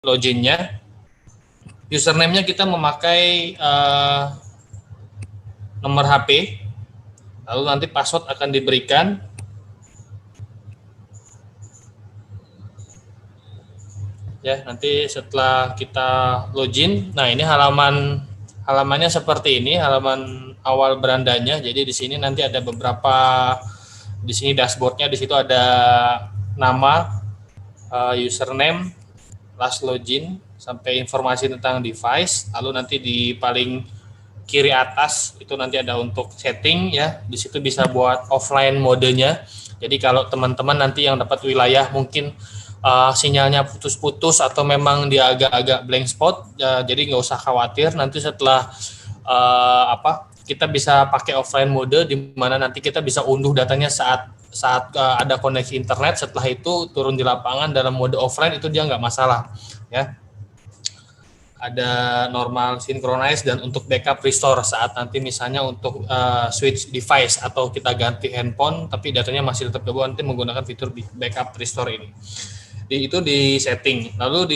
loginnya. Username-nya kita memakai nomor HP, lalu nanti password akan diberikan. Ya, nanti setelah kita login, nah ini halamannya seperti ini, halaman awal berandanya. Jadi di sini nanti ada beberapa, di sini dashboardnya, di situ ada nama, username, last login, sampai informasi tentang device. Lalu nanti di paling kiri atas itu nanti ada untuk setting ya. Di situ bisa buat offline modenya. Jadi kalau teman-teman nanti yang dapat wilayah mungkin sinyalnya putus-putus atau memang dia agak-agak blank spot, jadi nggak usah khawatir. Nanti setelah kita bisa pakai offline mode di mana nanti kita bisa unduh datanya saat ada koneksi internet. Setelah itu turun di lapangan dalam mode offline, itu dia nggak masalah ya. Ada normal synchronize dan untuk backup restore saat nanti misalnya untuk switch device atau kita ganti handphone tapi datanya masih tetap kebawa, nanti menggunakan fitur backup restore ini. Itu di setting. Lalu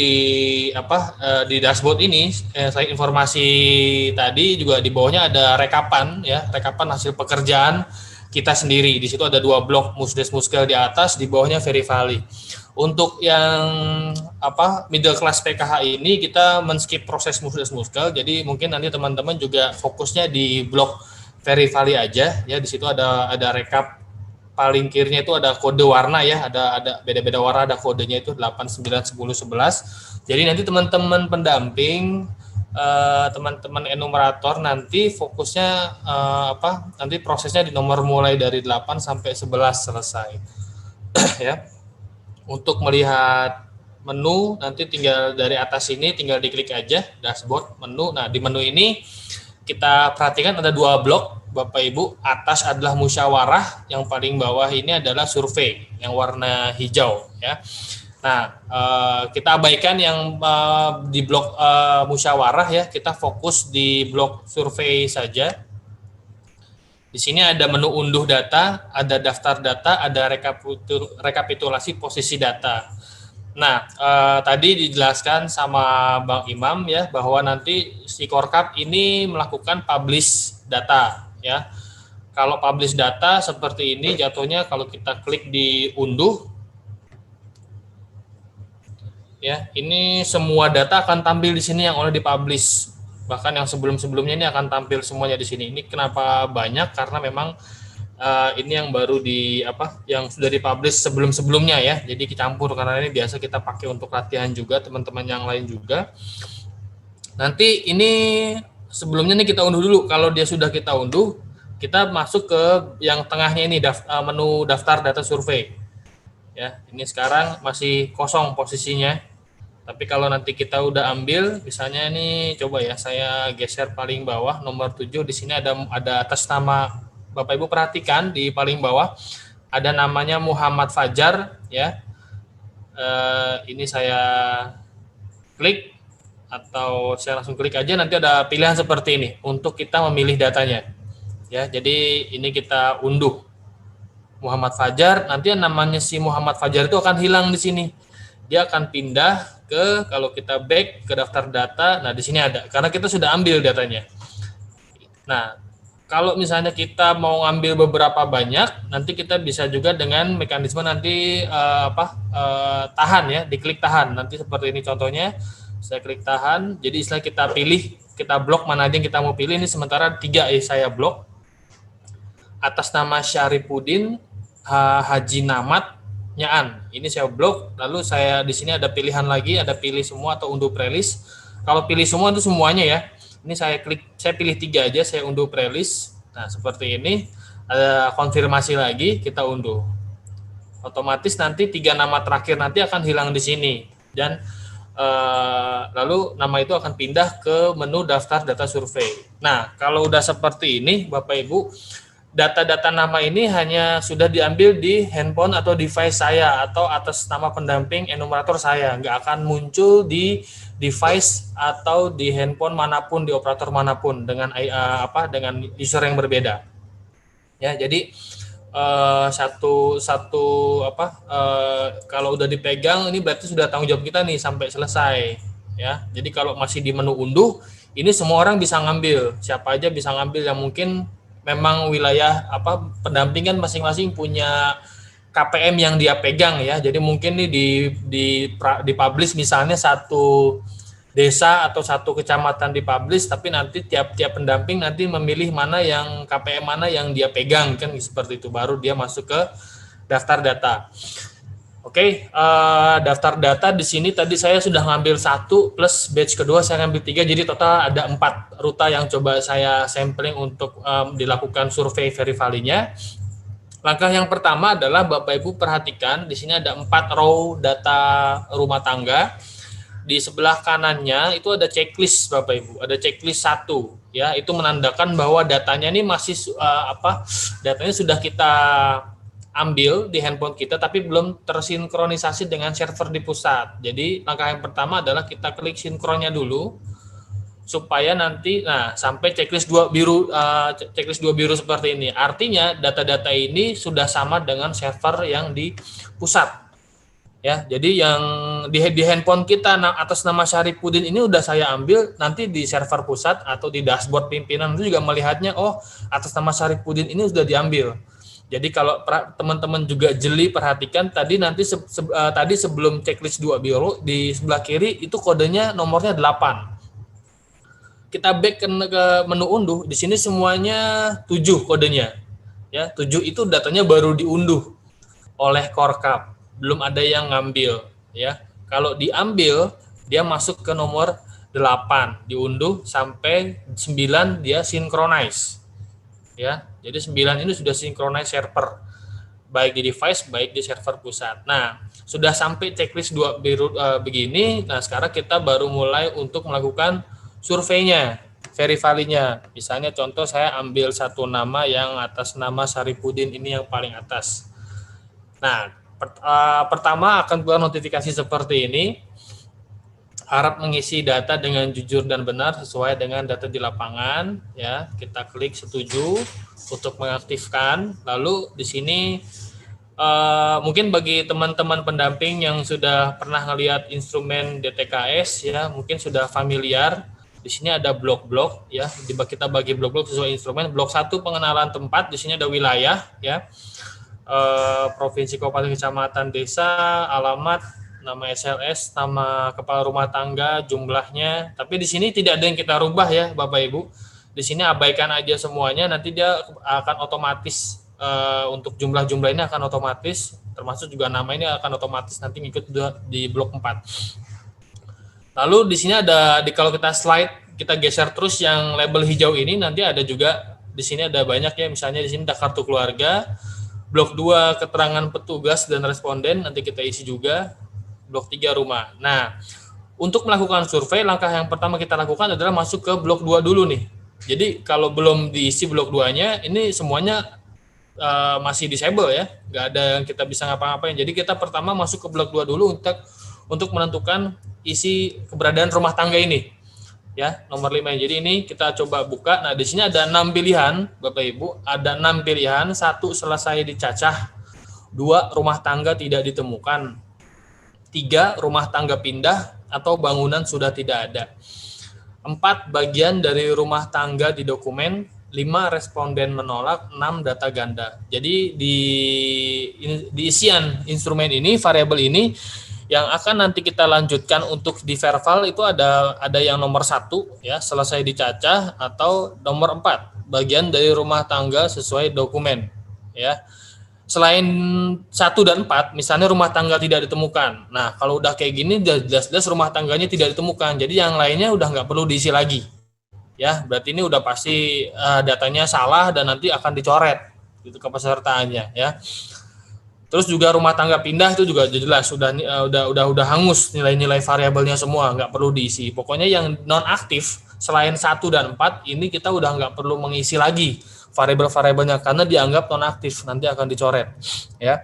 di dashboard ini selain informasi tadi juga di bawahnya ada rekapan ya, rekapan hasil pekerjaan kita sendiri. Di situ ada 2 blok Musdes Muskel di atas, di bawahnya Verifali. Untuk yang middle class PKH ini kita men-skip proses Musdes Muskel, jadi mungkin nanti teman-teman juga fokusnya di blok Verifali aja ya. Di situ ada rekap. Paling kirinya itu ada kode warna ya, ada beda-beda warna, ada kodenya itu 8, 9, 10, 11. Jadi nanti teman-teman pendamping, teman-teman enumerator nanti fokusnya nanti prosesnya di nomor mulai dari 8 sampai 11 selesai. Ya. Untuk melihat menu nanti tinggal dari atas ini tinggal diklik aja dashboard menu. Nah, di menu ini kita perhatikan ada 2 blok Bapak Ibu. Atas adalah musyawarah, yang paling bawah ini adalah survei yang warna hijau ya. Nah, kita abaikan yang di blok musyawarah ya, kita fokus di blok survei saja. Di sini ada menu unduh data, ada daftar data, ada rekapitulasi posisi data. Nah, tadi dijelaskan sama Bang Imam ya bahwa nanti si Korkap ini melakukan publish data ya. Kalau publish data seperti ini jatuhnya, kalau kita klik di unduh ya, ini semua data akan tampil di sini yang oleh dipublish. Bahkan yang sebelum-sebelumnya ini akan tampil semuanya di sini. Ini kenapa banyak? Karena memang ini yang baru yang sudah dipublish sebelum-sebelumnya ya. Jadi dicampur karena ini biasa kita pakai untuk latihan juga, teman-teman yang lain juga. Nanti ini sebelumnya nih kita unduh dulu. Kalau dia sudah kita unduh, kita masuk ke yang tengahnya ini, menu daftar data survei. Ya, ini sekarang masih kosong posisinya. Tapi kalau nanti kita udah ambil, misalnya ini coba ya, saya geser paling bawah nomor 7, di sini ada atas nama, Bapak Ibu perhatikan di paling bawah ada namanya Muhammad Fajar ya. Ini saya klik atau saya langsung klik aja, nanti ada pilihan seperti ini untuk kita memilih datanya. Ya, jadi ini kita unduh Muhammad Fajar, nanti yang namanya si Muhammad Fajar itu akan hilang di sini. Dia akan pindah ke, kalau kita back ke daftar data, nah di sini ada, karena kita sudah ambil datanya. Nah, kalau misalnya kita mau ambil beberapa banyak, nanti kita bisa juga dengan mekanisme nanti tahan ya, diklik tahan. Nanti seperti ini contohnya, saya klik tahan, jadi istilah kita pilih, kita blok mana aja yang kita mau pilih. Ini sementara 3 saya blok. Atas nama Syarifudin Haji Namat Nyaan, ini saya blok. Lalu saya di sini ada pilihan lagi, ada pilih semua atau unduh playlist. Kalau pilih semua itu semuanya ya. Ini saya klik, saya pilih 3 aja, saya unduh playlist. Nah, seperti ini. Ada konfirmasi lagi, kita unduh. Otomatis nanti 3 nama terakhir nanti akan hilang di sini. Dan lalu nama itu akan pindah ke menu daftar data survei. Nah, kalau udah seperti ini Bapak Ibu, data-data nama ini hanya sudah diambil di handphone atau device saya atau atas nama pendamping enumerator saya, nggak akan muncul di device atau di handphone manapun, di operator manapun dengan dengan user yang berbeda. Ya, jadi satu satu apa kalau udah dipegang ini berarti sudah tanggung jawab kita nih sampai selesai ya. Jadi kalau masih di menu unduh ini semua orang bisa ngambil, siapa aja bisa ngambil yang mungkin memang wilayah pendampingan masing-masing punya KPM yang dia pegang ya. Jadi mungkin nih di publish misalnya satu desa atau satu kecamatan dipublish, tapi nanti tiap-tiap pendamping nanti memilih mana yang KPM mana yang dia pegang kan seperti itu, baru dia masuk ke daftar data. Oke, daftar data di sini tadi saya sudah ngambil 1 plus batch kedua saya ngambil 3, jadi total ada 4 ruta yang coba saya sampling untuk dilakukan survei verifalinya. Langkah yang pertama adalah Bapak Ibu perhatikan di sini ada 4 row data rumah tangga. Di sebelah kanannya itu ada checklist Bapak Ibu, ada checklist 1 ya, itu menandakan bahwa datanya ini masih datanya sudah kita ambil di handphone kita tapi belum tersinkronisasi dengan server di pusat. Jadi langkah yang pertama adalah kita klik sinkronnya dulu supaya nanti sampai checklist 2 biru seperti ini. Artinya data-data ini sudah sama dengan server yang di pusat. Ya, jadi yang di handphone kita atas nama Syarifudin ini udah saya ambil, nanti di server pusat atau di dashboard pimpinan itu juga melihatnya, oh atas nama Syarifudin ini sudah diambil. Jadi kalau teman-teman juga jeli perhatikan tadi nanti tadi sebelum checklist 2 biru di sebelah kiri itu kodenya nomornya 8. Kita back ke menu unduh, di sini semuanya 7 kodenya. Ya, 7 itu datanya baru diunduh oleh Korkap. Belum ada yang ngambil ya. Kalau diambil dia masuk ke nomor 8, diunduh sampai 9 dia synchronize. Ya. Jadi 9 ini sudah synchronize server baik di device baik di server pusat. Nah, sudah sampai checklist 2 biru begini. Nah, sekarang kita baru mulai untuk melakukan surveinya, verifalinya. Misalnya contoh saya ambil satu nama yang atas nama Syarifudin ini yang paling atas. Nah, pertama akan keluar notifikasi seperti ini, harap mengisi data dengan jujur dan benar sesuai dengan data di lapangan ya. Kita klik setuju untuk mengaktifkan. Lalu di sini mungkin bagi teman-teman pendamping yang sudah pernah melihat instrumen DTKS ya, mungkin sudah familiar. Di sini ada blok-blok ya, kita bagi blok-blok sesuai instrumen. Blok 1 pengenalan tempat, di sini ada wilayah ya. Provinsi, kabupaten, kecamatan, desa, alamat, nama SLS, nama kepala rumah tangga, jumlahnya. Tapi di sini tidak ada yang kita rubah ya Bapak Ibu. Di sini abaikan aja semuanya, nanti dia akan otomatis untuk jumlah-jumlah ini akan otomatis, termasuk juga nama ini akan otomatis nanti ngikut di blok 4. Lalu di sini ada kalau kita slide, kita geser terus yang label hijau ini, nanti ada juga di sini ada banyak ya, misalnya di sini ada kartu keluarga. Blok 2 keterangan petugas dan responden nanti kita isi juga. Blok 3 rumah. Nah, untuk melakukan survei langkah yang pertama kita lakukan adalah masuk ke blok 2 dulu nih. Jadi kalau belum diisi blok 2-nya ini semuanya masih disable ya. Nggak ada yang kita bisa ngapa-ngapain. Jadi kita pertama masuk ke blok 2 dulu untuk menentukan isi keberadaan rumah tangga ini. Ya, nomor 5. Jadi ini kita coba buka. Nah, di sini ada 6 pilihan, Bapak Ibu. Ada 6 pilihan. 1 selesai dicacah. 2 rumah tangga tidak ditemukan. 3 rumah tangga pindah atau bangunan sudah tidak ada. 4 bagian dari rumah tangga di dokumen. 5 responden menolak. 6 data ganda. Jadi di isian instrumen ini, variabel ini yang akan nanti kita lanjutkan untuk di verval itu ada yang nomor 1 ya, selesai dicacah, atau nomor 4 bagian dari rumah tangga sesuai dokumen ya. Selain 1 dan 4 misalnya rumah tangga tidak ditemukan. Nah, kalau udah kayak gini jelas-jelas rumah tangganya tidak ditemukan. Jadi yang lainnya udah nggak perlu diisi lagi. Ya, berarti ini udah pasti datanya salah dan nanti akan dicoret gitu kepesertaannya ya. Terus juga rumah tangga pindah itu juga jelas udah hangus nilai-nilai variabelnya semua, nggak perlu diisi. Pokoknya yang non aktif selain 1 dan 4 ini kita udah nggak perlu mengisi lagi variabel-variabelnya karena dianggap non aktif, nanti akan dicoret ya.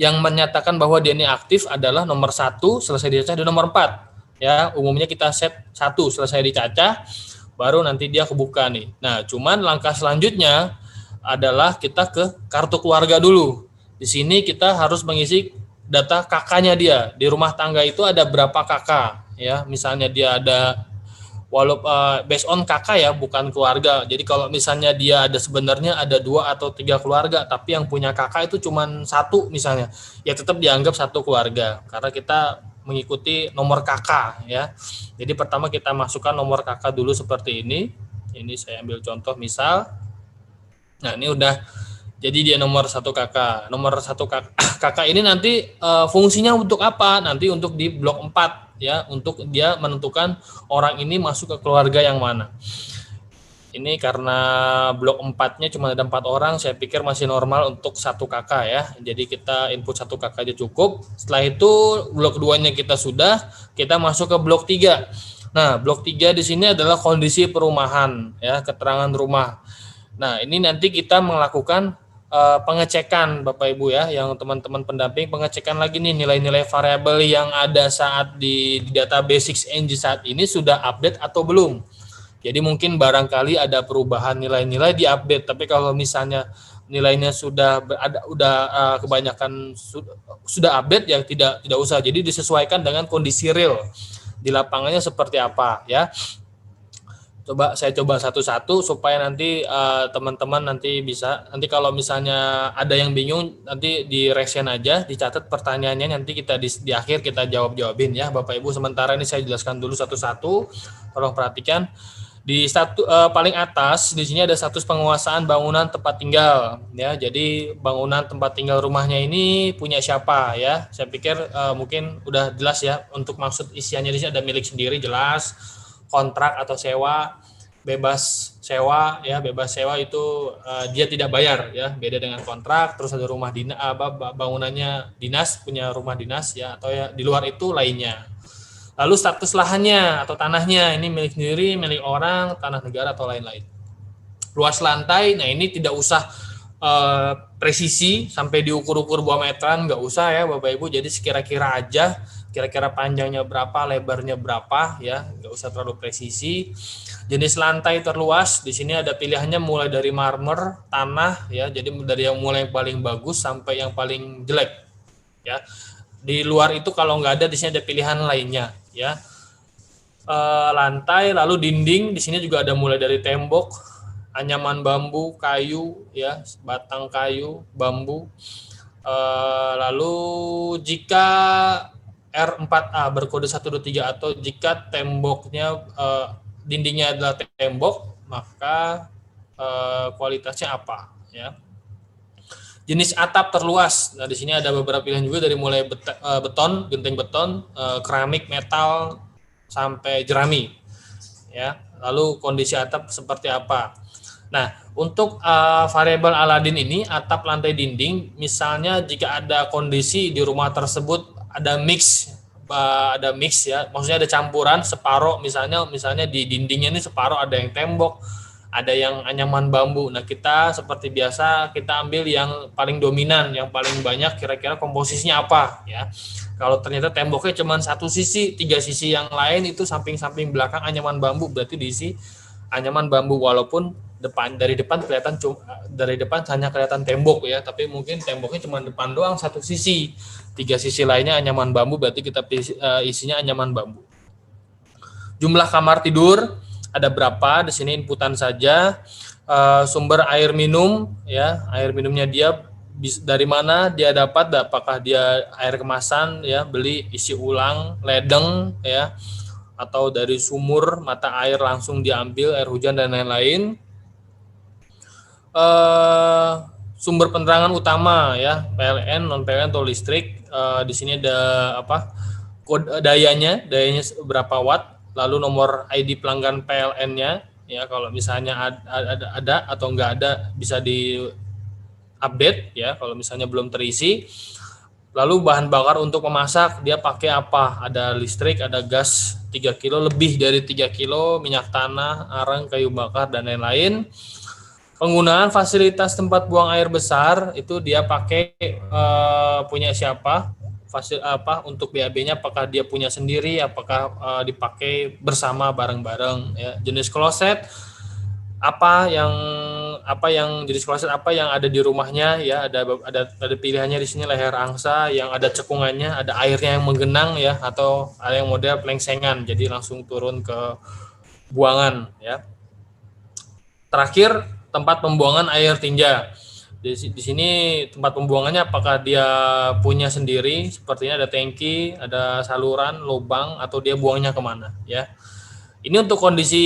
Yang menyatakan bahwa dia ini aktif adalah nomor 1 selesai dicacah dan nomor 4 ya. Umumnya kita set 1 selesai dicacah baru nanti dia kebuka nih. Nah, cuman langkah selanjutnya adalah kita ke kartu keluarga dulu. Di sini kita harus mengisi data kakaknya dia. Di rumah tangga itu ada berapa kakak ya. Misalnya dia ada based on kakak ya, bukan keluarga. Jadi kalau misalnya dia ada sebenarnya ada 2 atau 3 keluarga, tapi yang punya kakak itu cuma 1 misalnya, ya tetap dianggap satu keluarga karena kita mengikuti nomor kakak ya. Jadi pertama kita masukkan nomor kakak dulu seperti ini. Ini saya ambil contoh misal. Nah ini udah jadi dia nomor 1 kakak. Nomor 1 kakak ini nanti fungsinya untuk apa? Nanti untuk di blok 4 ya, untuk dia menentukan orang ini masuk ke keluarga yang mana. Ini karena blok 4-nya cuma ada 4 orang, saya pikir masih normal untuk 1 kakak ya. Jadi kita input 1 kakak aja cukup. Setelah itu blok 2-nya kita sudah, kita masuk ke blok 3. Nah, blok 3 di sini adalah kondisi perumahan ya, keterangan rumah. Nah, ini nanti kita melakukan pengecekan Bapak Ibu ya, yang teman-teman pendamping pengecekan lagi nih nilai-nilai variabel yang ada saat di data basics NG saat ini sudah update atau belum. Jadi mungkin barangkali ada perubahan nilai-nilai di update, tapi kalau misalnya nilainya sudah kebanyakan sudah update ya tidak usah. Jadi disesuaikan dengan kondisi real di lapangannya seperti apa ya. Saya coba satu-satu supaya nanti teman-teman nanti bisa, nanti kalau misalnya ada yang bingung nanti di resen aja, dicatat pertanyaannya, nanti kita di akhir kita jawabin ya Bapak Ibu. Sementara ini saya jelaskan dulu satu-satu, tolong perhatikan. Di paling atas di sini ada status penguasaan bangunan tempat tinggal ya. Jadi bangunan tempat tinggal rumahnya ini punya siapa ya. Saya pikir mungkin udah jelas ya, untuk maksud isiannya di sini ada milik sendiri jelas, kontrak atau sewa, bebas sewa ya. Bebas sewa itu dia tidak bayar ya, beda dengan kontrak. Terus ada rumah dinas, bangunannya dinas, punya rumah dinas ya, atau ya di luar itu lainnya. Lalu status lahannya atau tanahnya, ini milik sendiri, milik orang, tanah negara atau lain-lain. Luas lantai, nah ini tidak usah presisi sampai diukur-ukur buah meteran, nggak usah ya Bapak Ibu. Jadi sekira-kira aja, kira-kira panjangnya berapa, lebarnya berapa ya, nggak usah terlalu presisi. Jenis lantai terluas, di sini ada pilihannya mulai dari marmer, tanah ya, jadi dari yang mulai yang paling bagus sampai yang paling jelek ya. Di luar itu kalau nggak ada, di sini ada pilihan lainnya ya. Lantai, lalu dinding, di sini juga ada mulai dari tembok, anyaman bambu, kayu ya, batang kayu, bambu. Lalu jika R4A berkode 123 atau jika temboknya dindingnya adalah tembok, maka kualitasnya apa ya. Jenis atap terluas. Nah, di sini ada beberapa pilihan juga, dari mulai beton, genteng beton, keramik, metal, sampai jerami. Ya. Lalu kondisi atap seperti apa? Nah, untuk variabel Aladin ini, atap, lantai, dinding, misalnya jika ada kondisi di rumah tersebut ada mix ya, maksudnya ada campuran separuh, misalnya di dindingnya ini separuh ada yang tembok, ada yang anyaman bambu. Nah, kita seperti biasa kita ambil yang paling dominan, yang paling banyak, kira-kira komposisinya apa ya. Kalau ternyata temboknya cuma satu sisi, 3 sisi yang lain itu samping-samping belakang anyaman bambu, berarti diisi anyaman bambu, walaupun dari depan hanya kelihatan tembok ya, tapi mungkin temboknya cuma depan doang satu sisi, 3 sisi lainnya anyaman bambu, berarti kita isinya anyaman bambu. Jumlah kamar tidur ada berapa? Di sini inputan saja. Sumber air minum ya, air minumnya dia dari mana dia dapat, apakah dia air kemasan ya, beli isi ulang, ledeng ya, atau dari sumur mata air langsung diambil, air hujan dan lain-lain. Sumber penerangan utama ya, PLN, non PLN atau listrik. Di sini ada kode dayanya berapa watt, lalu nomor ID pelanggan PLN-nya ya, kalau misalnya ada atau enggak ada bisa di update ya kalau misalnya belum terisi. Lalu bahan bakar untuk memasak dia pakai apa, ada listrik, ada gas 3 kilo, lebih dari 3 kilo, minyak tanah, arang, kayu bakar dan lain-lain. Penggunaan fasilitas tempat buang air besar itu dia pakai punya siapa, untuk BAB-nya apakah dia punya sendiri, apakah dipakai bersama bareng-bareng ya. Jenis kloset apa yang apa yang jadi sekolah apa yang ada di rumahnya ya, ada pilihannya di sini, leher angsa yang ada cekungannya, ada airnya yang menggenang ya, atau ada yang model pelengsengan jadi langsung turun ke buangan ya. Terakhir, tempat pembuangan air tinja. Di sini tempat pembuangannya apakah dia punya sendiri, sepertinya ada tangki, ada saluran, lubang, atau dia buangnya kemana ya. Ini untuk kondisi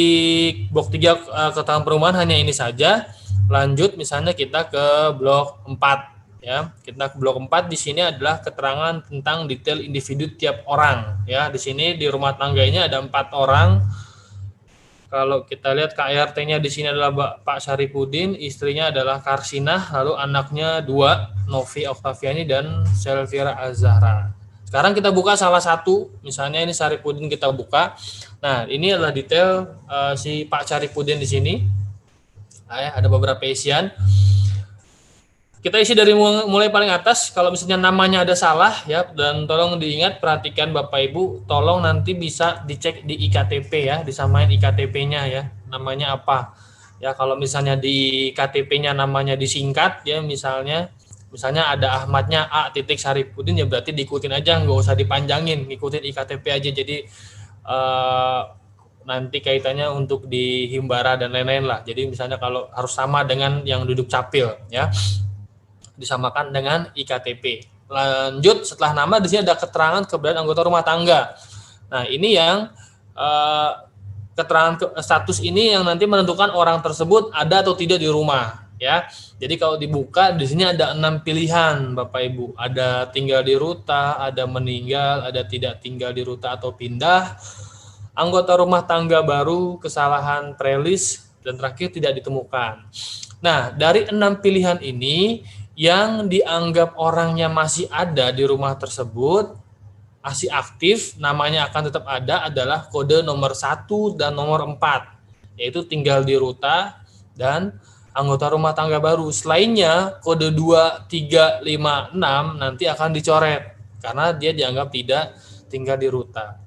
blok 3 ketahanan perumahan hanya ini saja. Lanjut misalnya kita ke blok 4 ya. Kita ke blok 4, di sini adalah keterangan tentang detail individu tiap orang ya. Di sini di rumah tangga ini ada 4 orang. Kalau kita lihat KRT-nya di sini adalah Pak Syaripudin, istrinya adalah Karsinah, lalu anaknya 2, Novi Oktaviani dan Selvira Azhara. Sekarang kita buka salah satu, misalnya ini Syaripudin kita buka. Nah, ini adalah detail si Pak Syaripudin di sini. Nah, ada beberapa isian. Kita isi dari mulai paling atas. Kalau misalnya namanya ada salah ya, dan tolong diingat, perhatikan Bapak Ibu, tolong nanti bisa dicek di IKTP ya, disamain IKTP-nya ya, namanya apa. Ya, kalau misalnya di KTP-nya namanya disingkat ya, misalnya ada Ahmadnya A titik Syaripudin ya, berarti diikutin aja, nggak usah dipanjangin, ngikutin IKTP aja. Jadi nanti kaitannya untuk di Himbara dan lain-lain lah. Jadi misalnya kalau harus sama dengan yang duduk capil ya, disamakan dengan IKTP. Lanjut, setelah nama di sini ada keterangan keberadaan anggota rumah tangga. Nah, ini yang keterangan status ini yang nanti menentukan orang tersebut ada atau tidak di rumah ya. Jadi kalau dibuka di sini ada 6 pilihan Bapak Ibu. Ada tinggal di ruta, ada meninggal, ada tidak tinggal di ruta atau pindah, anggota rumah tangga baru, kesalahan prelis, dan terakhir tidak ditemukan. Nah, dari 6 pilihan ini yang dianggap orangnya masih ada di rumah tersebut, masih aktif, namanya akan tetap ada, adalah kode nomor 1 dan nomor 4, yaitu tinggal di ruta dan anggota rumah tangga baru. Selainnya, kode 2, 3, 5, 6 nanti akan dicoret karena dia dianggap tidak tinggal di ruta.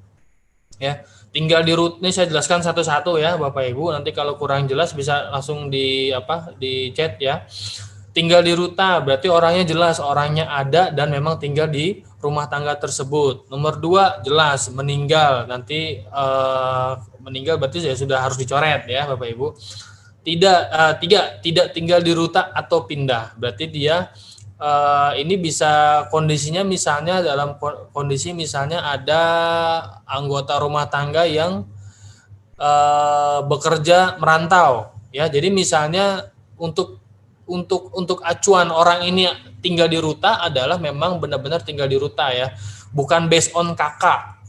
Ya, tinggal di ruta ini saya jelaskan satu-satu ya Bapak Ibu, nanti kalau kurang jelas bisa langsung di chat ya. Tinggal di ruta berarti orangnya jelas, orangnya ada dan memang tinggal di rumah tangga tersebut. Nomor 2 jelas, meninggal, nanti meninggal berarti ya sudah harus dicoret ya Bapak Ibu. Tidak tinggal di ruta atau pindah, berarti dia ini bisa kondisinya misalnya dalam kondisi misalnya ada anggota rumah tangga yang bekerja merantau ya. Jadi misalnya untuk acuan orang ini tinggal di ruta adalah memang benar-benar tinggal di ruta ya, bukan based on kakak,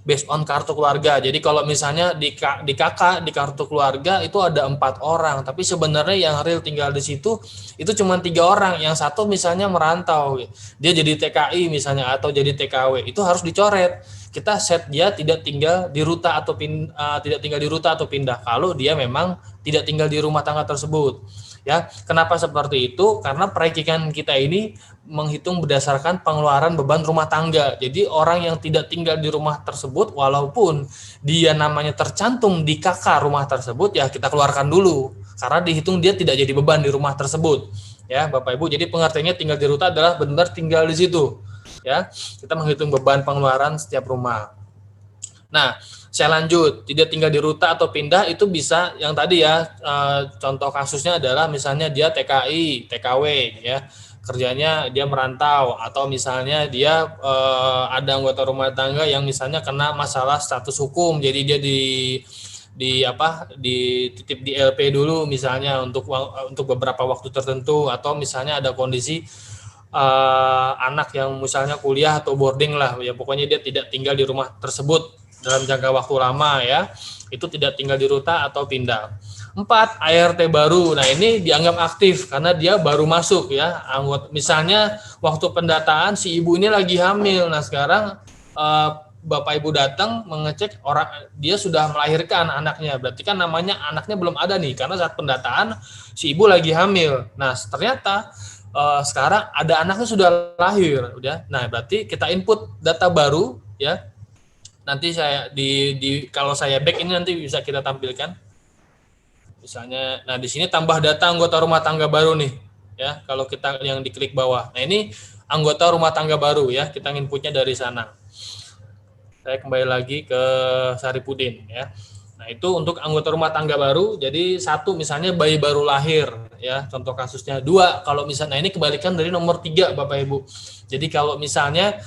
based on kartu keluarga. Jadi kalau misalnya di kakak di kartu keluarga itu ada 4 orang, tapi sebenarnya yang real tinggal di situ itu cuma 3 orang. Yang satu misalnya merantau, dia jadi TKI misalnya atau jadi TKW, itu harus dicoret. Kita set dia tidak tinggal di ruta atau tidak tinggal di ruta atau pindah kalau dia memang tidak tinggal di rumah tangga tersebut. Ya, kenapa seperti itu? Karena perikikan kita ini menghitung berdasarkan pengeluaran beban rumah tangga. Jadi orang yang tidak tinggal di rumah tersebut, walaupun dia namanya tercantum di KK rumah tersebut, ya kita keluarkan dulu. Karena dihitung dia tidak jadi beban di rumah tersebut. Ya, Bapak Ibu. Jadi pengertiannya tinggal di ruta adalah benar tinggal di situ. Ya, kita menghitung beban pengeluaran setiap rumah. Nah, saya lanjut, tidak tinggal di ruta atau pindah itu bisa yang tadi ya, contoh kasusnya adalah misalnya dia TKI, TKW ya, kerjanya dia merantau, atau misalnya dia ada anggota rumah tangga yang misalnya kena masalah status hukum, jadi dia dititip di LP dulu misalnya untuk beberapa waktu tertentu, atau misalnya ada kondisi anak yang misalnya kuliah atau boarding lah ya, pokoknya dia tidak tinggal di rumah tersebut dalam jangka waktu lama ya, itu tidak tinggal di ruta atau pindah. 4, ART baru. Nah, ini dianggap aktif karena dia baru masuk ya. Misalnya waktu pendataan si ibu ini lagi hamil. Nah, sekarang Bapak Ibu datang mengecek orang dia sudah melahirkan anaknya. Berarti kan namanya anaknya belum ada nih karena saat pendataan si ibu lagi hamil. Nah, ternyata sekarang ada anaknya sudah lahir udah. Nah, berarti kita input data baru ya. Nanti saya kalau saya back ini nanti bisa kita tampilkan. Misalnya, nah di sini tambah data anggota rumah tangga baru nih, ya. Kalau kita yang diklik bawah, nah ini anggota rumah tangga baru ya, kita inputnya dari sana. Saya kembali lagi ke Saripudin ya. Nah itu untuk anggota rumah tangga baru. Jadi satu misalnya bayi baru lahir ya, contoh kasusnya. Dua kalau misalnya, nah ini kebalikan dari nomor 3 Bapak Ibu. Jadi kalau misalnya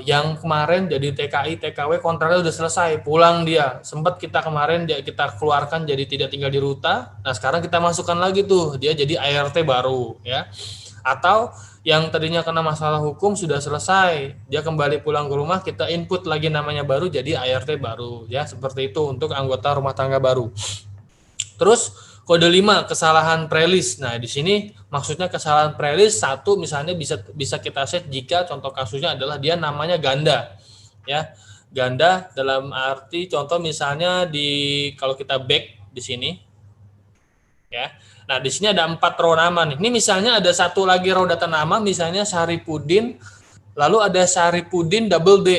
yang kemarin jadi TKI TKW kontraknya udah selesai, pulang dia, sempat kita kemarin kita keluarkan jadi tidak tinggal di Ruta. Nah sekarang kita masukkan lagi tuh dia jadi ART baru ya. Atau yang tadinya kena masalah hukum sudah selesai, dia kembali pulang ke rumah, kita input lagi namanya baru jadi ART baru ya, seperti itu untuk anggota rumah tangga baru. Terus kode 5 kesalahan prelis. Nah, di sini maksudnya kesalahan prelis satu misalnya bisa kita set jika contoh kasusnya adalah dia namanya ganda. Ya. Ganda dalam arti contoh misalnya kalau kita back di sini ya. Nah, di sini ada 4 row nama nih. Ini misalnya ada satu lagi row data nama misalnya Saripudin, lalu ada Saripudin double D.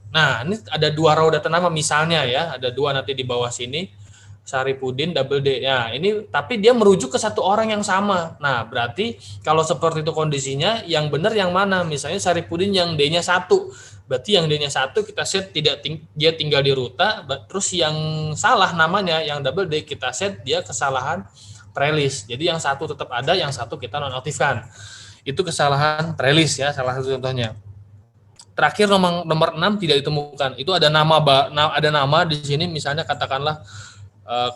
Nah, ini ada 2 row data nama misalnya ya, ada 2 nanti di bawah sini. Saripudin double D. Nah, ini tapi dia merujuk ke satu orang yang sama. Nah, berarti kalau seperti itu kondisinya, yang benar yang mana? Misalnya Saripudin yang D-nya 1. Berarti yang D-nya 1 kita set dia tinggal di Ruta, terus yang salah namanya yang double D kita set dia kesalahan prelis. Jadi yang satu tetap ada, yang satu kita nonaktifkan. Itu kesalahan prelis ya, salah satu contohnya. Terakhir nomor 6 tidak ditemukan. Itu ada nama di sini misalnya katakanlah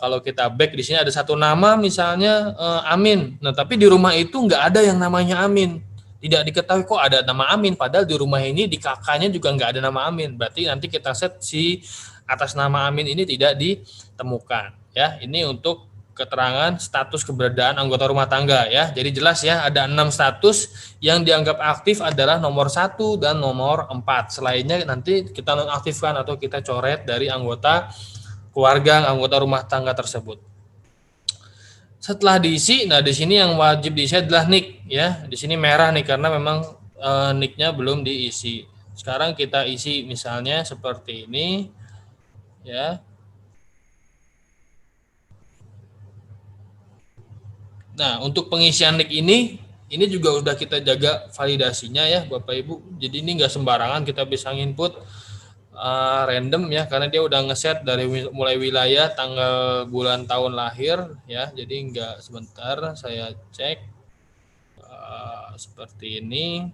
kalau kita back di sini ada satu nama misalnya Amin. Nah, tapi di rumah itu nggak ada yang namanya Amin. Tidak diketahui kok ada nama Amin, padahal di rumah ini di kakaknya juga nggak ada nama Amin. Berarti nanti kita set si atas nama Amin ini tidak ditemukan. Ya, ini untuk keterangan status keberadaan anggota rumah tangga ya. Jadi jelas ya, ada 6 status yang dianggap aktif adalah nomor 1 dan nomor 4. Selainnya nanti kita nonaktifkan atau kita coret dari anggota keluarga anggota rumah tangga tersebut. Setelah diisi, nah di sini yang wajib diisi adalah NIK ya. Di sini merah nih karena memang NIK-nya belum diisi. Sekarang kita isi misalnya seperti ini ya. Nah, untuk pengisian NIK ini juga udah kita jaga validasinya ya Bapak Ibu. Jadi ini nggak sembarangan kita bisa input random ya, karena dia udah ngeset dari mulai wilayah, tanggal, bulan, tahun lahir ya. Jadi nggak, sebentar saya cek seperti ini.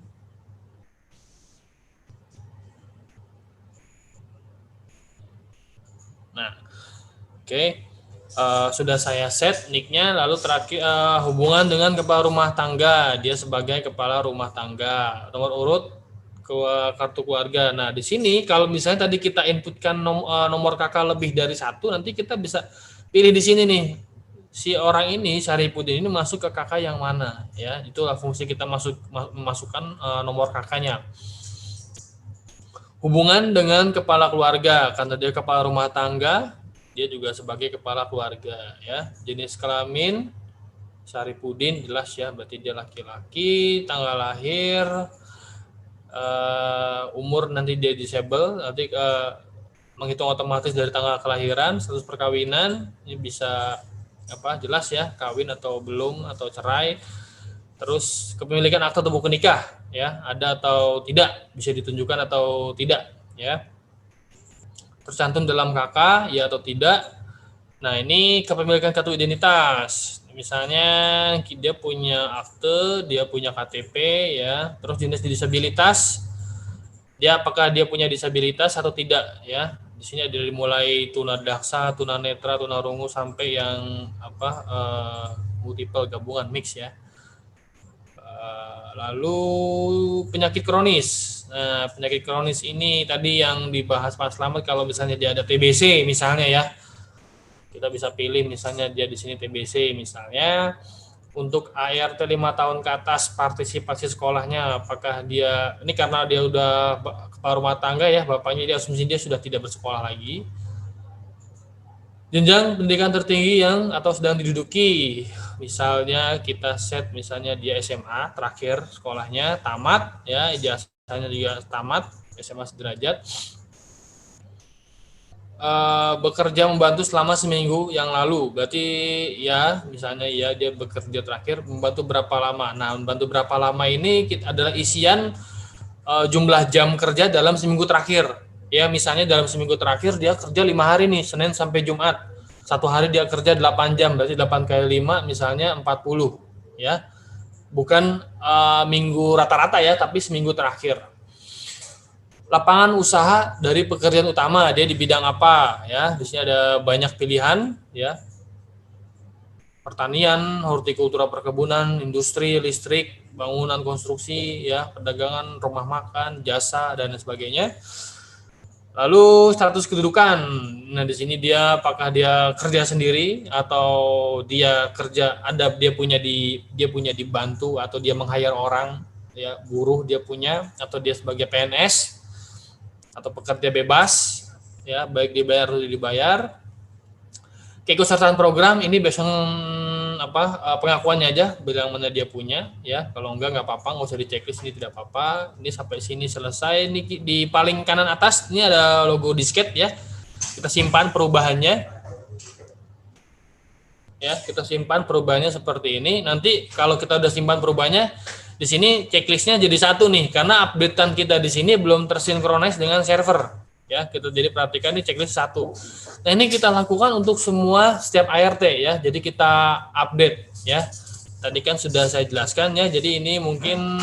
Nah, oke. Sudah saya set nicknya, lalu terakhir hubungan dengan kepala rumah tangga, dia sebagai kepala rumah tangga, nomor urut ke kartu keluarga. Nah di sini kalau misalnya tadi kita inputkan nomor kakak lebih dari 1, nanti kita bisa pilih di sini nih, si orang ini Saripudin ini masuk ke kakak yang mana ya. Itulah fungsi kita memasukkan nomor kakaknya. Hubungan dengan kepala keluarga, karena dia kepala rumah tangga, dia juga sebagai kepala keluarga ya. Jenis kelamin Saripudin jelas ya, berarti dia laki-laki, tanggal lahir, umur nanti dia disable, nanti menghitung otomatis dari tanggal kelahiran. Status perkawinan ini bisa jelas ya, kawin atau belum atau cerai. Terus kepemilikan akta atau buku nikah ya, ada atau tidak, bisa ditunjukkan atau tidak ya. Tercantum dalam KK ya atau tidak. Nah, ini kepemilikan kartu identitas. Misalnya dia punya akte, dia punya KTP ya. Terus jenis disabilitas, apakah dia punya disabilitas atau tidak ya. Di sini ada dimulai tunadaksa, tunanetra, tunarungu sampai yang multiple gabungan mix ya. Lalu penyakit kronis. Nah, penyakit kronis ini tadi yang dibahas Pak Slamet, kalau misalnya dia ada TBC misalnya ya. Kita bisa pilih misalnya dia di sini TBC misalnya. Untuk ART 5 tahun ke atas partisipasi sekolahnya, apakah dia ini karena dia udah kepala rumah tangga ya, bapaknya dia asumsi dia sudah tidak bersekolah lagi. Jenjang pendidikan tertinggi yang atau sedang diduduki, misalnya kita set misalnya dia SMA terakhir sekolahnya tamat ya, ijazahnya juga tamat SMA sederajat. bekerja membantu selama seminggu yang lalu. Berarti ya, misalnya ya dia bekerja terakhir membantu berapa lama. Nah, membantu berapa lama ini adalah isian jumlah jam kerja dalam seminggu terakhir. Ya, misalnya dalam seminggu terakhir dia kerja 5 hari nih, Senin sampai Jumat. Satu hari dia kerja 8 jam, berarti 8 kali 5 misalnya 40, ya. Bukan minggu rata-rata ya, tapi seminggu terakhir. Lapangan usaha dari pekerjaan utama, dia di bidang apa ya? Di sini ada banyak pilihan ya. Pertanian, hortikultura perkebunan, industri, listrik, bangunan konstruksi ya, perdagangan, rumah makan, jasa dan sebagainya. Lalu status kedudukan. Nah, di sini dia apakah dia kerja sendiri atau dia kerja dia punya dibantu atau dia meng-hire orang ya, buruh dia punya atau dia sebagai PNS atau pekerja bebas ya, baik dibayar atau dibayar. Keikutsertaan program ini based on pengakuannya aja, bilang mana dia punya ya. Kalau enggak apa-apa, nggak usah di checklist, ini tidak apa-apa. Ini sampai sini selesai. Ini di paling kanan atas ini ada logo disket ya, kita simpan perubahannya ya, kita simpan perubahannya seperti ini. Nanti kalau kita udah simpan perubahannya di sini, checklistnya jadi satu nih, karena updatean kita di sini belum tersinkronis dengan server ya. Kita jadi perhatikan nih checklist satu. Nah, ini kita lakukan untuk semua setiap ART ya. Jadi kita update ya. Tadi kan sudah saya jelaskan ya. Jadi ini mungkin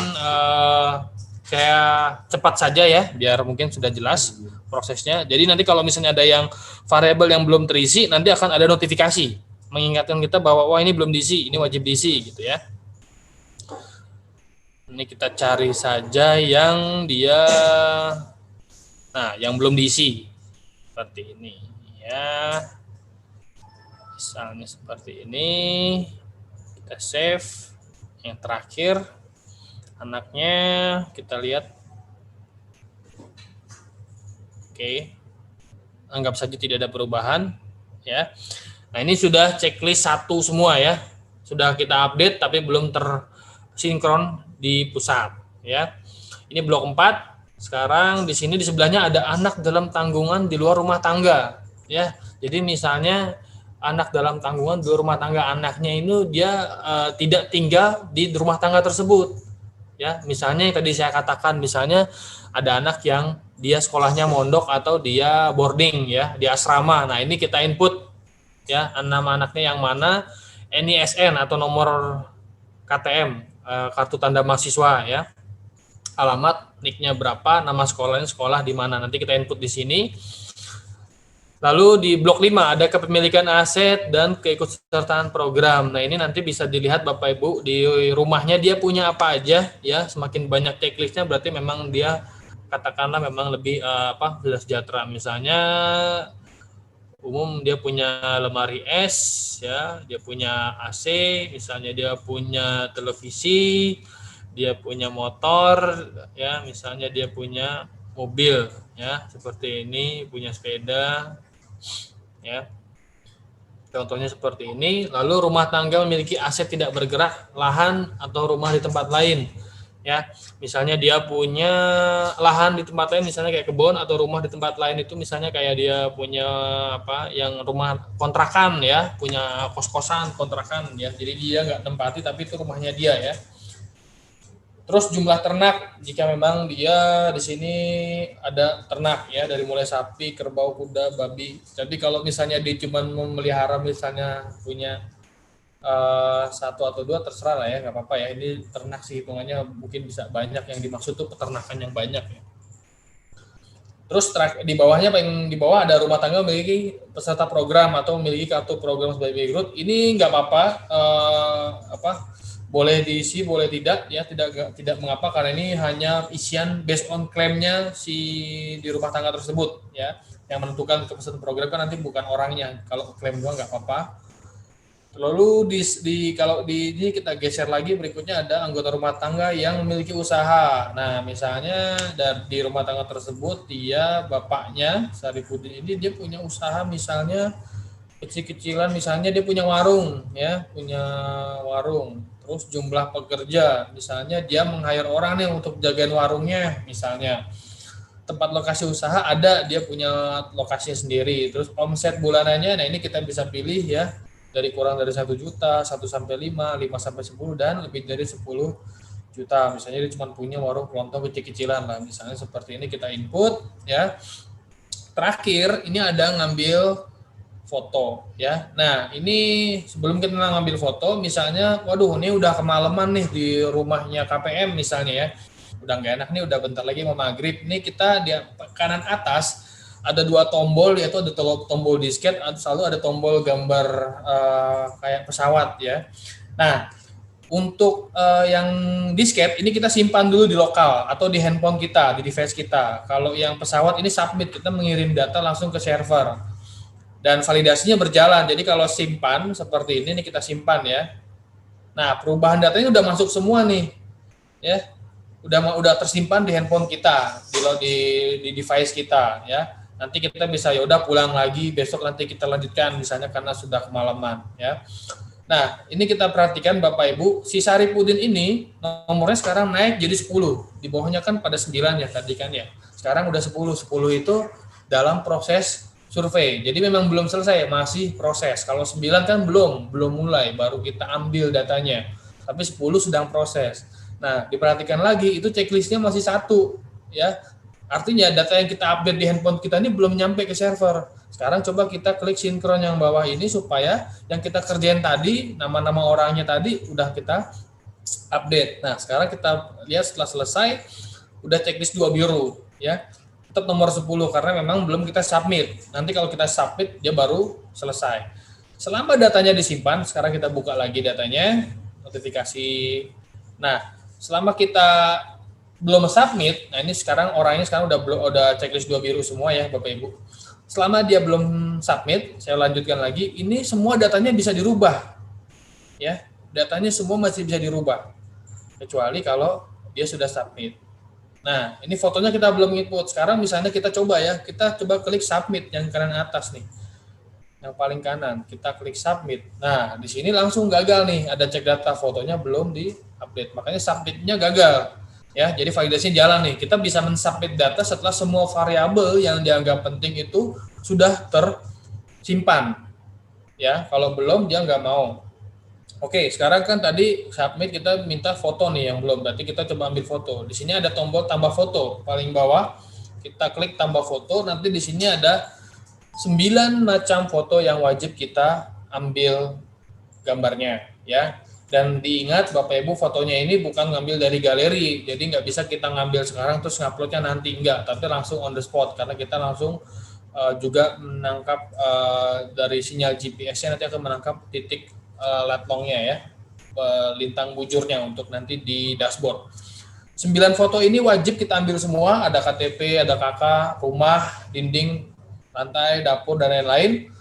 saya cepat saja ya, biar mungkin sudah jelas prosesnya. Jadi nanti kalau misalnya ada yang variabel yang belum terisi, nanti akan ada notifikasi mengingatkan kita bahwa wah ini belum diisi, ini wajib diisi gitu ya. Ini kita cari saja yang dia, nah yang belum diisi seperti ini ya, misalnya seperti ini. Kita save. Yang terakhir anaknya kita lihat. Oke, anggap saja tidak ada perubahan ya. Nah, ini sudah checklist satu semua ya, sudah kita update tapi belum tersinkron di pusat ya. Ini blok 4. Sekarang di sini di sebelahnya ada anak dalam tanggungan di luar rumah tangga ya. Jadi misalnya anak dalam tanggungan di luar rumah tangga, anaknya ini dia tidak tinggal di rumah tangga tersebut ya. Misalnya yang tadi saya katakan, misalnya ada anak yang dia sekolahnya mondok atau dia boarding ya di asrama. Nah, ini kita input ya, nama anaknya yang mana, NISN atau nomor KTM, kartu tanda mahasiswa ya, alamat, NIK-nya berapa, nama sekolahnya sekolah di mana, nanti kita input di sini. Lalu di blok 5 ada kepemilikan aset dan keikutsertaan program. Nah, ini nanti bisa dilihat Bapak Ibu di rumahnya dia punya apa aja ya. Semakin banyak checklistnya berarti memang dia katakanlah memang lebih sudah sejahtera. Misalnya umum dia punya lemari es ya, dia punya AC, misalnya dia punya televisi, dia punya motor ya, misalnya dia punya mobil ya, seperti ini, punya sepeda ya. Contohnya seperti ini. Lalu rumah tangga memiliki aset tidak bergerak, lahan atau rumah di tempat lain ya. Misalnya dia punya lahan di tempat lain, misalnya kayak kebun atau rumah di tempat lain, itu misalnya kayak dia punya yang rumah kontrakan ya, punya kos-kosan kontrakan ya, jadi dia nggak tempati tapi itu rumahnya dia ya. Terus jumlah ternak, jika memang dia di sini ada ternak ya, dari mulai sapi, kerbau, kuda, babi. Jadi kalau misalnya dia cuma memelihara, misalnya punya satu atau dua, terserah lah ya, nggak apa-apa ya. Ini ternak sih hitungannya mungkin bisa banyak, yang dimaksud tuh peternakan yang banyak ya. Terus di bawahnya, paling di bawah ada rumah tangga memiliki peserta program atau memiliki kartu program sebagai berikut. Ini nggak apa-apa, boleh diisi, boleh tidak ya, tidak mengapa, karena ini hanya isian based on klaimnya si di rumah tangga tersebut ya. Yang menentukan kepesertaan program kan nanti bukan orangnya. Kalau klaim doang nggak apa-apa. Lalu kalau ini kita geser lagi, berikutnya ada anggota rumah tangga yang memiliki usaha. Nah, misalnya di rumah tangga tersebut dia bapaknya Sarifudin ini dia punya usaha, misalnya kecil-kecilan, misalnya dia punya warung ya, punya warung. Terus jumlah pekerja, misalnya dia meng-hire orang nih untuk jagain warungnya misalnya. tempat lokasi usaha ada, dia punya lokasinya sendiri. Terus omset bulanannya, nah ini kita bisa pilih ya, dari kurang dari 1 juta, 1 sampai 5, 5 sampai 10, dan lebih dari 10 juta. Misalnya dia cuma punya warung kelontong kecil-kecilan lah, misalnya seperti ini kita input ya. Terakhir ini ada ngambil foto ya. Nah ini sebelum kita ngambil foto, misalnya, waduh ini udah kemalaman nih di rumahnya KPM misalnya ya, udah nggak enak nih, udah bentar lagi mau maghrib. Ini kita di kanan atas ada 2 tombol, yaitu ada tombol disket, selalu ada tombol gambar kayak pesawat ya. Nah untuk yang disket ini kita simpan dulu di lokal atau di handphone kita, di device kita. Kalau yang pesawat ini submit, kita mengirim data langsung ke server dan validasinya berjalan. Jadi kalau simpan seperti ini nih, kita simpan ya. Nah, perubahan datanya udah masuk semua nih. Ya. Udah tersimpan di handphone kita, di device kita ya. Nanti kita bisa ya udah pulang lagi, besok nanti kita lanjutkan misalnya karena sudah kemalaman ya. Nah, ini kita perhatikan Bapak Ibu, si Saripudin ini nomornya sekarang naik jadi 10. Di bawahnya kan pada 9 ya tadi kan ya. Sekarang udah 10. 10 itu dalam proses survei. Jadi memang belum selesai, masih proses. Kalau 9 kan belum mulai, baru kita ambil datanya. Tapi 10 sedang proses. Nah, diperhatikan lagi, itu checklistnya masih 1 ya. Artinya data yang kita update di handphone kita ini belum nyampe ke server. Sekarang coba kita klik sinkron yang bawah ini supaya yang kita kerjain tadi, nama-nama orangnya tadi udah kita update. Nah, sekarang kita lihat setelah selesai, udah checklist 2 biru ya. Tetap nomor 10 karena memang belum kita submit. Nanti kalau kita submit dia baru selesai. Selama datanya disimpan, sekarang kita buka lagi datanya, notifikasi. Nah, selama kita belum submit, nah ini sekarang orangnya sekarang udah checklist 2 biru semua ya Bapak Ibu. Selama dia belum submit, saya lanjutkan lagi, ini semua datanya bisa dirubah. Ya, datanya semua masih bisa dirubah. Kecuali kalau dia sudah submit. Nah, ini fotonya kita belum input. Sekarang misalnya kita coba ya, kita coba klik submit yang kanan atas nih. Yang paling kanan, kita klik submit. Nah, di sini langsung gagal nih, ada cek data, fotonya belum di-update. Makanya submitnya gagal. Ya, jadi validasinya jalan nih. Kita bisa mensubmit data setelah semua variabel yang dianggap penting itu sudah tersimpan. Ya, kalau belum dia nggak mau. Oke, sekarang kan tadi submit kita minta foto nih yang belum. Berarti kita coba ambil foto. Di sini ada tombol tambah foto paling bawah. Kita klik tambah foto. Nanti di sini ada 9 macam foto yang wajib kita ambil gambarnya, ya. Dan diingat Bapak Ibu, fotonya ini bukan ngambil dari galeri, jadi nggak bisa kita ngambil sekarang terus nguploadnya nanti, enggak, tapi langsung on the spot karena kita langsung juga menangkap dari sinyal GPS-nya, nanti akan menangkap titik latlongnya ya, lintang bujurnya untuk nanti di dashboard. 9 foto ini wajib kita ambil semua, ada KTP, ada KK, rumah, dinding, lantai, dapur, dan lain-lain.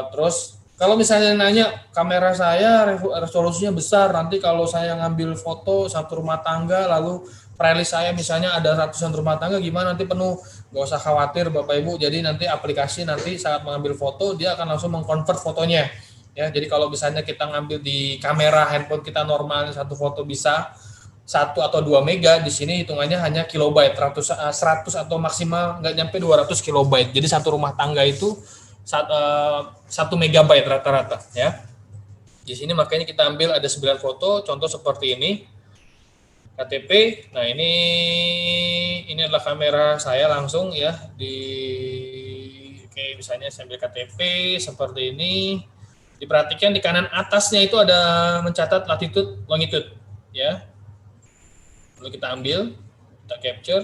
Terus kalau misalnya nanya, kamera saya resolusinya besar, nanti kalau saya ngambil foto satu rumah tangga, lalu prelis saya misalnya ada ratusan rumah tangga, gimana nanti penuh? Gak usah khawatir Bapak Ibu, jadi nanti aplikasi nanti saat mengambil foto, dia akan langsung mengkonvert fotonya. Ya, jadi kalau misalnya kita ngambil di kamera handphone kita normal, satu foto bisa 1 atau 2 mega, di sini hitungannya hanya kilobyte, 100 atau maksimal nggak nyampe 200 kilobyte. Jadi satu rumah tangga itu 1 megabyte rata-rata ya. Di sini makanya kita ambil ada 9 foto, contoh seperti ini. KTP. Nah, ini adalah kamera saya langsung ya oke, misalnya saya ambil KTP seperti ini. Diperhatikan di kanan atasnya itu ada mencatat latitude, longitude ya. Lalu kita ambil, kita capture.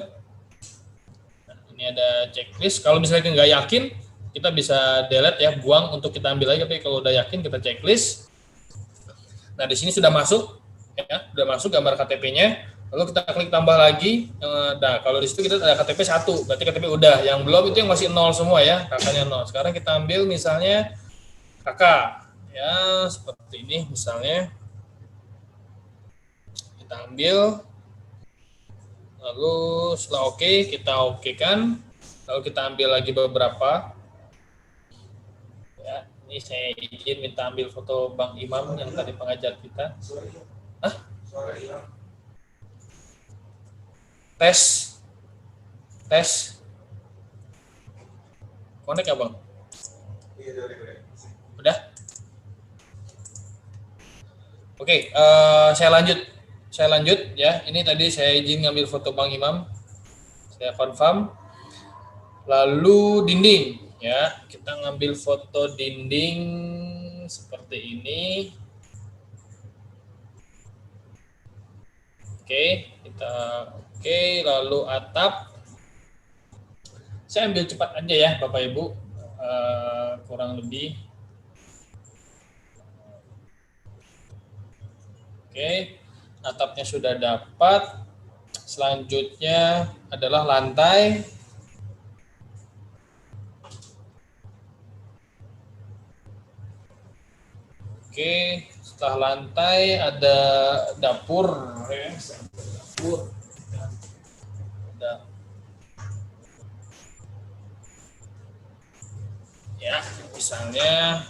Nah, ini ada checklist. Kalau misalnya nggak yakin, kita bisa delete ya, buang untuk kita ambil lagi. Tapi kalau udah yakin, kita checklist. Nah, di sini sudah masuk, ya, sudah masuk gambar KTP-nya. Lalu kita klik tambah lagi. Nah, kalau di situ kita ada KTP 1, berarti KTP udah. Yang belum itu yang masih 0 semua ya, kakaknya 0. Sekarang kita ambil misalnya kakak, ya seperti ini misalnya. Kita ambil. Lalu setelah oke, kita okekan. Lalu kita ambil lagi beberapa. Ya, ini saya izin minta ambil foto Bang Imam yang tadi pengajar kita. Tes. Tes. Connect ya, Bang? Udah? Oke, saya lanjut. Saya lanjut ya. Ini tadi saya izin ngambil foto Bang Imam. Saya confirm. Lalu dinding ya. Kita ngambil foto dinding seperti ini. Oke, oke, lalu atap. Saya ambil cepat aja ya, Bapak Ibu. Kurang lebih. Oke, atapnya sudah dapat. Selanjutnya adalah lantai. Oke, setelah lantai ada dapur ya. Dapur. Ada. Ya, misalnya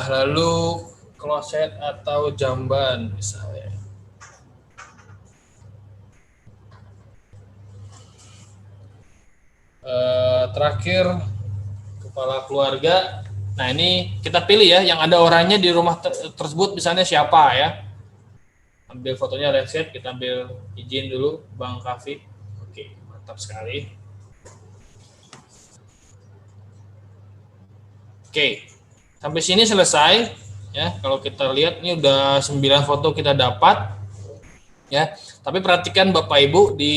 lalu kloset atau jamban misalnya. Terakhir kepala keluarga. Nah, ini kita pilih ya, yang ada orangnya di rumah tersebut misalnya siapa ya. Ambil fotonya landscape, kita ambil izin dulu Bang Kafi. Oke, mantap sekali. Oke, sampai sini selesai ya. Kalau kita lihat ini udah 9 foto kita dapat ya. Tapi perhatikan Bapak Ibu, di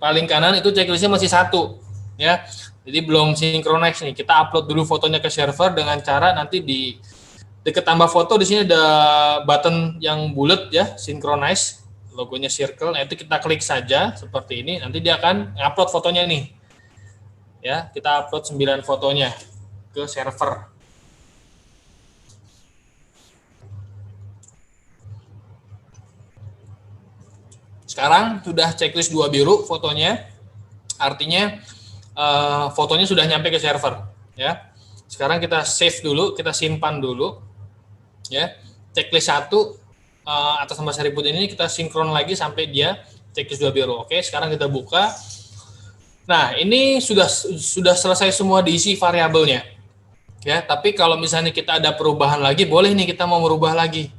paling kanan itu checklistnya masih 1 ya. Jadi belum synchronize nih. Kita upload dulu fotonya ke server dengan cara nanti di deket tambah foto di sini ada button yang bulat ya, synchronize, logonya circle. Nah, itu kita klik saja seperti ini. Nanti dia akan upload fotonya nih. Ya, kita upload 9 fotonya ke server. Sekarang sudah checklist 2 biru fotonya. Artinya fotonya sudah nyampe ke server ya. Sekarang kita save dulu, kita simpan dulu ya. Checklist 1 atas nama sari putih ini kita sinkron lagi sampai dia checklist 2 biru. Oke, sekarang kita buka. Nah, ini sudah selesai semua diisi variabelnya ya. Tapi kalau misalnya kita ada perubahan lagi, boleh nih kita mau merubah lagi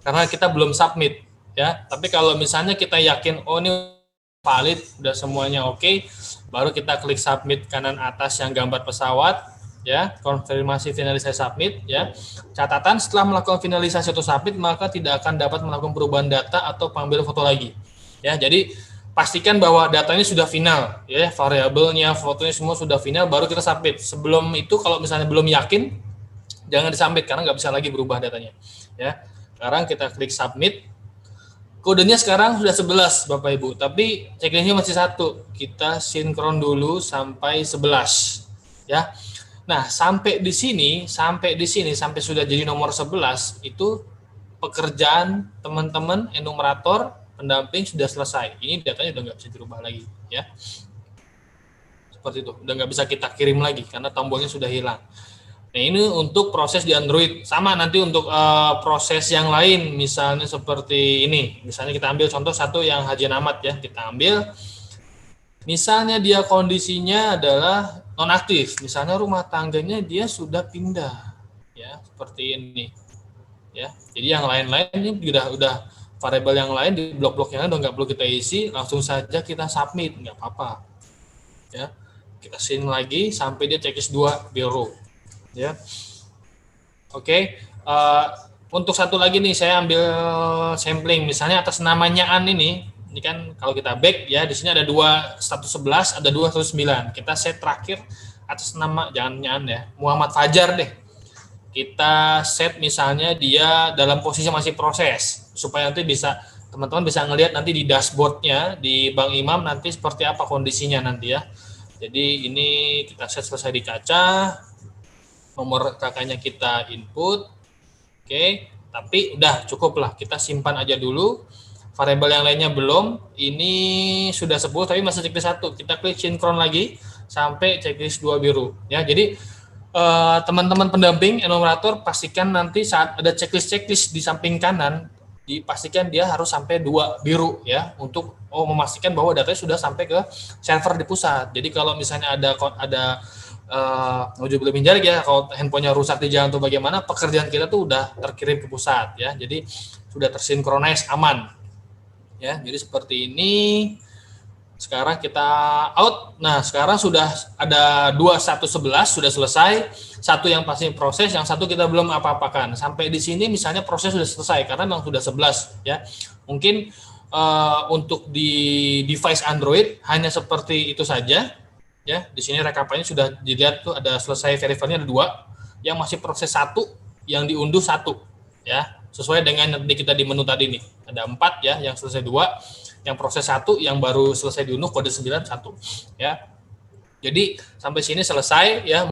karena kita belum submit ya. Tapi kalau misalnya kita yakin oh ini valid, udah semuanya oke, baru kita klik submit kanan atas yang gambar pesawat ya, konfirmasi finalisasi submit ya. Catatan, setelah melakukan finalisasi atau submit maka tidak akan dapat melakukan perubahan data atau pengambilan foto lagi ya. Jadi pastikan bahwa datanya sudah final ya, variabelnya, fotonya semua sudah final, baru kita submit. Sebelum itu kalau misalnya belum yakin, jangan disubmit karena nggak bisa lagi berubah datanya ya. Sekarang kita klik submit. Kodenya sekarang sudah 11 Bapak Ibu, tapi checklistnya masih 1. Kita sinkron dulu sampai 11 ya. Nah, sampai di sini sampai sudah jadi nomor 11 itu pekerjaan teman-teman enumerator pendamping sudah selesai. Ini datanya udah nggak bisa dirubah lagi ya. Seperti itu, udah nggak bisa kita kirim lagi karena tombolnya sudah hilang. Nah, ini untuk proses di Android. Sama nanti untuk proses yang lain, misalnya seperti ini. Misalnya kita ambil contoh satu yang Haji Namat ya. Kita ambil, misalnya dia kondisinya adalah nonaktif. Misalnya rumah tangganya dia sudah pindah. Ya, seperti ini. Ya, jadi yang lain-lain ini udah variabel yang lain di blok-blok yang lain udah nggak perlu kita isi, langsung saja kita submit, nggak apa-apa. Ya, kita sync lagi sampai dia checklist 2 biru. Ya, oke. Untuk satu lagi nih saya ambil sampling, misalnya atas namanya An ini kan kalau kita back ya, di sini ada 211, ada 219. Kita set terakhir atas nama, jangan An ya, Muhammad Fajar deh. Kita set misalnya dia dalam posisi masih proses, supaya nanti bisa teman-teman bisa ngelihat nanti di dashboardnya di Bang Imam nanti seperti apa kondisinya nanti ya. Jadi ini kita set selesai di kaca. Nomor kakaknya kita input, oke, tapi udah cukup lah, kita simpan aja dulu. Variabel yang lainnya belum, ini sudah 10 tapi masih checklist 1, kita klik sinkron lagi sampai checklist 2 biru ya. Jadi teman-teman pendamping enumerator pastikan nanti saat ada checklist di samping kanan dipastikan dia harus sampai 2 biru ya untuk memastikan bahwa datanya sudah sampai ke server di pusat. Jadi kalau misalnya ada belum jari ya, kalau handphonenya rusak di jalan atau bagaimana, pekerjaan kita tuh udah terkirim ke pusat ya. Jadi sudah tersinkronis aman. Ya, jadi seperti ini. Sekarang kita out. Nah, sekarang sudah ada 2111 sudah selesai. Satu yang pasti proses, yang satu kita belum apa-apakan. Sampai di sini misalnya proses sudah selesai karena memang sudah 11 ya. Mungkin untuk di device Android hanya seperti itu saja ya. Di sini rekapannya sudah dilihat tuh ada selesai verifiernya ada 2, yang masih proses 1, yang diunduh 1 ya. Sesuai dengan kita di menu tadi nih. Ada 4 ya, yang selesai 2. Yang proses 1 yang baru selesai diunduh kode 91 ya. Jadi sampai sini selesai ya.